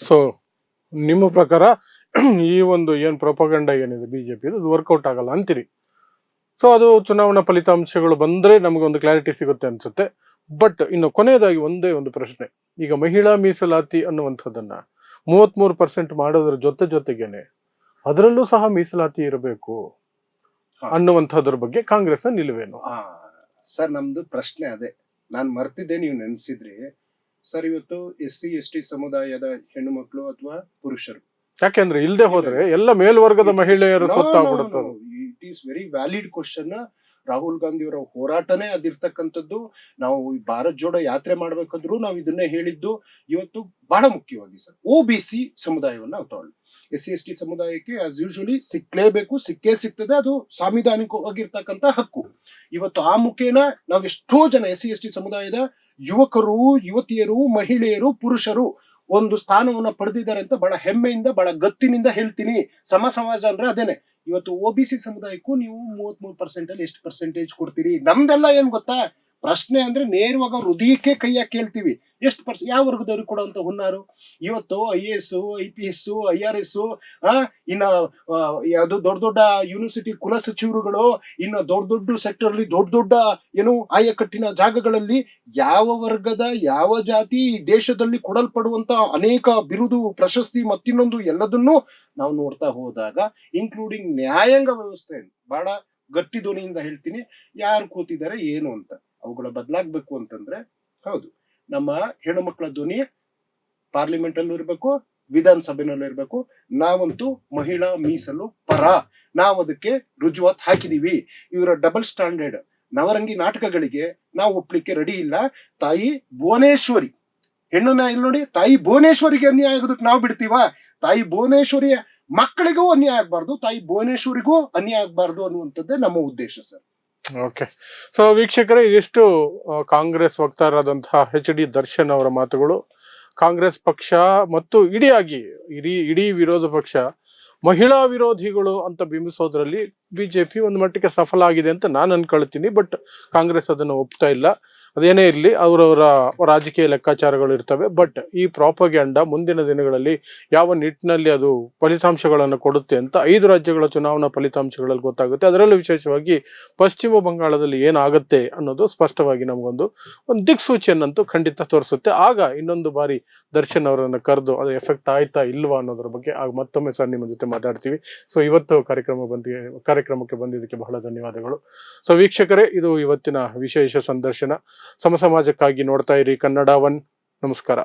ಸೊ ನಿಮ್ಮ ಪ್ರಕಾರ ಈ ಒಂದು ಏನ್ ಪ್ರೊಪಗಂಡ ಏನಿದೆ ಬಿಜೆಪಿ, ಅದು ವರ್ಕೌಟ್ ಆಗಲ್ಲ ಅಂತೀರಿ. ಸೊ ಅದು ಚುನಾವಣಾ ಫಲಿತಾಂಶಗಳು ಬಂದ್ರೆ ನಮಗೊಂದು ಕ್ಲಾರಿಟಿ ಸಿಗುತ್ತೆ ಅನ್ಸುತ್ತೆ. ಬಟ್ ಇನ್ನು ಕೊನೆಯದಾಗಿ ಒಂದೇ ಒಂದು ಪ್ರಶ್ನೆ, ಈಗ ಮಹಿಳಾ ಮೀಸಲಾತಿ ಅನ್ನುವಂಥದ್ದನ್ನ 33% ಮಾಡೋದ್ರ ಜೊತೆಗೇನೆ ಅದರಲ್ಲೂ ಸಹ ಮೀಸಲಾತಿ ಇರಬೇಕು ಅನ್ನುವಂಥದ್ರ ಬಗ್ಗೆ ಕಾಂಗ್ರೆಸ್ ನಿಲುವೇನು? ಸರ್, ನಮ್ದು ಪ್ರಶ್ನೆ ಅದೇ, ನಾನ್ ಮರ್ತಿದ್ದೆ, ನೀವು ನೆನ್ಸಿದ್ರಿ ಸರ್. ಇವತ್ತು SC ST ಸಮುದಾಯದ ಹೆಣ್ಣು ಮಕ್ಕಳು ಅಥವಾ ಪುರುಷರು, ಯಾಕೆಂದ್ರೆ ಇಲ್ದೆ ಹೋದ್ರೆ ಎಲ್ಲ ಮೇಲ್ವರ್ಗದ ಮಹಿಳೆಯರು ಸೊತ್ತಾಗ್ಬಿಡುತ್ತೆ. It is very valid question. Rahul Gandhi ಅವರ ಹೋರಾಟನೇ ಅದಿರ್ತಕ್ಕಂಥದ್ದು. ನಾವು ಭಾರತ್ ಜೋಡೋ ಯಾತ್ರೆ ಮಾಡ್ಬೇಕಂದ್ರೂ ನಾವು ಇದನ್ನೇ ಹೇಳಿದ್ದು. ಇವತ್ತು ಬಹಳ ಮುಖ್ಯವಾಗಿ ಸರ್, OBC ಸಮುದಾಯವನ್ನ ನಾವು ತಗೊಳ್ಳಿ. SC ST ಸಮುದಾಯಕ್ಕೆ ಆಸ್ ಯೂಶುವಲಿ ಸಿಕ್ಕೇ ಸಿಗ್ತದೆ, ಅದು ಸಾಂವಿಧಾನಿಕವಾಗಿರ್ತಕ್ಕಂಥ ಹಕ್ಕು. ಇವತ್ತು ಆ ಮುಖೇನ ನಾವು ಎಷ್ಟೋ ಜನ SC ST ಸಮುದಾಯದ ಯುವಕರು, ಯುವತಿಯರು, ಮಹಿಳೆಯರು, ಪುರುಷರು ಒಂದು ಸ್ಥಾನವನ್ನ ಪಡೆದಿದ್ದಾರೆ ಅಂತ ಬಹಳ ಹೆಮ್ಮೆಯಿಂದ, ಬಹಳ ಗತ್ತಿನಿಂದ ಹೇಳ್ತೀನಿ. ಸಮಾಜ ಅಂದ್ರೆ ಅದೇನೆ. ಇವತ್ತು OBC ಸಮುದಾಯಕ್ಕೂ ನೀವು 33% ಅಲ್ಲಿ ಎಷ್ಟು ಪರ್ಸೆಂಟೇಜ್ ಕೊಡ್ತೀರಿ? ನಮ್ದೆಲ್ಲ ಏನ್ ಗೊತ್ತಾ, ಪ್ರಶ್ನೆ ಅಂದ್ರೆ ನೇರವಾಗಿ ಹೃದಯಕ್ಕೆ ಕೈಯಾಗಿ ಕೇಳ್ತೀವಿ. ಎಷ್ಟು ಯಾವ ವರ್ಗದವ್ರಿಗೆ ಕೊಡುವಂತ ಹುನ್ನಾರು? ಇವತ್ತು IAS, IPS, IRS, ಇನ್ನ ಯಾವ್ದು ದೊಡ್ಡ ಯೂನಿವರ್ಸಿಟಿ ಕುಲ ಸಚಿವರುಗಳು, ಇನ್ನ ದೊಡ್ಡ ಸೆಕ್ಟರ್ ಅಲ್ಲಿ ದೊಡ್ಡ ಆಯಕಟ್ಟಿನ ಜಾಗಗಳಲ್ಲಿ ಯಾವ ವರ್ಗದ ಯಾವ ಜಾತಿ ಈ ದೇಶದಲ್ಲಿ ಕೊಡಲ್ಪಡುವಂತ ಅನೇಕ ಬಿರುದು, ಪ್ರಶಸ್ತಿ ಮತ್ತಿನ್ನೊಂದು ಎಲ್ಲದನ್ನೂ ನಾವು ನೋಡ್ತಾ ಹೋದಾಗ, ಇನ್ಕ್ಲೂಡಿಂಗ್ ನ್ಯಾಯಾಂಗ ವ್ಯವಸ್ಥೆ ಬಹಳ ಗಟ್ಟಿ ಧ್ವನಿಯಿಂದ ಹೇಳ್ತೀನಿ, ಯಾರು ಕೂತಿದ್ದಾರೆ ಏನು ಅಂತ. ಅವುಗಳ ಬದಲಾಗ್ಬೇಕು ಅಂತಂದ್ರೆ ಹೌದು, ನಮ್ಮ ಹೆಣ್ಣು ಮಕ್ಕಳ ಧ್ವನಿ ಪಾರ್ಲಿಮೆಂಟ್ ಅಲ್ಲೂ ಇರ್ಬೇಕು, ವಿಧಾನಸಭೆನಲ್ಲೂ ಇರ್ಬೇಕು. ನಾವಂತೂ ಮಹಿಳಾ ಮೀಸಲು ಪರ, ನಾವು ಅದಕ್ಕೆ ರುಜುವಾತ್ ಹಾಕಿದೀವಿ. ಇವರ ಡಬಲ್ ಸ್ಟ್ಯಾಂಡರ್ಡ್ ನವರಂಗಿ ನಾಟಕಗಳಿಗೆ ನಾವು ಒಪ್ಲಿಕ್ಕೆ ರೆಡಿ ಇಲ್ಲ. ತಾಯಿ ಭುವನೇಶ್ವರಿ ಹೆಣ್ಣನ್ನ ಇಲ್ಲಿ ನೋಡಿ, ತಾಯಿ ಭುವನೇಶ್ವರಿಗೆ ಅನ್ಯಾಯ ಆಗೋದಕ್ಕೆ ನಾವು ಬಿಡ್ತೀವ? ತಾಯಿ ಭುವನೇಶ್ವರಿಯ ಮಕ್ಕಳಿಗೂ ಅನ್ಯಾಯ ಆಗ್ಬಾರ್ದು, ತಾಯಿ ಭುವನೇಶ್ವರಿಗೂ ಅನ್ಯಾಯ ಆಗ್ಬಾರ್ದು ಅನ್ನುವಂಥದ್ದೇ ನಮ್ಮ ಉದ್ದೇಶ ಸರ್. ಓಕೆ. ಸೊ ವೀಕ್ಷಕರೇ, ಇದಿಷ್ಟು ಕಾಂಗ್ರೆಸ್ ವಕ್ತಾರರಾದಂತಹ HD ದರ್ಶನ್ ಅವರ ಮಾತುಗಳು. ಕಾಂಗ್ರೆಸ್ ಪಕ್ಷ ಮತ್ತು ಇಡೀ ವಿರೋಧ ಪಕ್ಷ ಮಹಿಳಾ ವಿರೋಧಿಗಳು ಅಂತ ಬಿಂಬಿಸೋದ್ರಲ್ಲಿ ಬಿಜೆಪಿ ಒಂದು ಮಟ್ಟಿಗೆ ಸಫಲ ಆಗಿದೆ ಅಂತ ನಾನು ಅನ್ಕೊಳ್ತೀನಿ. ಬಟ್ ಕಾಂಗ್ರೆಸ್ ಅದನ್ನು ಒಪ್ತಾ ಇಲ್ಲ. ಅದೇನೇ ಇರಲಿ, ಅವರವರ ರಾಜಕೀಯ ಲೆಕ್ಕಾಚಾರಗಳು ಇರ್ತವೆ. ಬಟ್ ಈ ಪ್ರಾಪಗ್ಯಾಂಡ ಮುಂದಿನ ದಿನಗಳಲ್ಲಿ ಯಾವ ನಿಟ್ಟಿನಲ್ಲಿ ಅದು ಫಲಿತಾಂಶಗಳನ್ನು ಕೊಡುತ್ತೆ ಅಂತ 5 ರಾಜ್ಯಗಳ ಚುನಾವಣಾ ಫಲಿತಾಂಶಗಳಲ್ಲಿ ಗೊತ್ತಾಗುತ್ತೆ. ಅದರಲ್ಲೂ ವಿಶೇಷವಾಗಿ ಪಶ್ಚಿಮ ಬಂಗಾಳದಲ್ಲಿ ಏನಾಗುತ್ತೆ ಅನ್ನೋದು ಸ್ಪಷ್ಟವಾಗಿ ನಮಗೊಂದು ದಿಕ್ಸೂಚಿಯನ್ನಂತೂ ಖಂಡಿತ ತೋರಿಸುತ್ತೆ. ಆಗ ಇನ್ನೊಂದು ಬಾರಿ ದರ್ಶನ್ ಅವರನ್ನು ಕರೆದು ಅದು ಎಫೆಕ್ಟ್ ಆಯ್ತಾ ಇಲ್ವಾ ಅನ್ನೋದ್ರ ಬಗ್ಗೆ ಆಗ ಮತ್ತೊಮ್ಮೆ ಸರ್ ನಿಮ್ಮ ಜೊತೆ ಮಾತಾಡ್ತೀವಿ. ಸೊ ಇವತ್ತು ಕಾರ್ಯಕ್ರಮಕ್ಕೆ ಬಂದಿದ್ದಕ್ಕೆ ಬಹಳ ಧನ್ಯವಾದಗಳು. ಸೊ ವೀಕ್ಷಕರೇ, ಇದು ಇವತ್ತಿನ ವಿಶೇಷ ಸಂದರ್ಶನ. ಸಮಸಮಾಜಕ್ಕಾಗಿ ನೋಡ್ತಾ ಇರಿ ಕನ್ನಡ ಒನ್. ನಮಸ್ಕಾರ.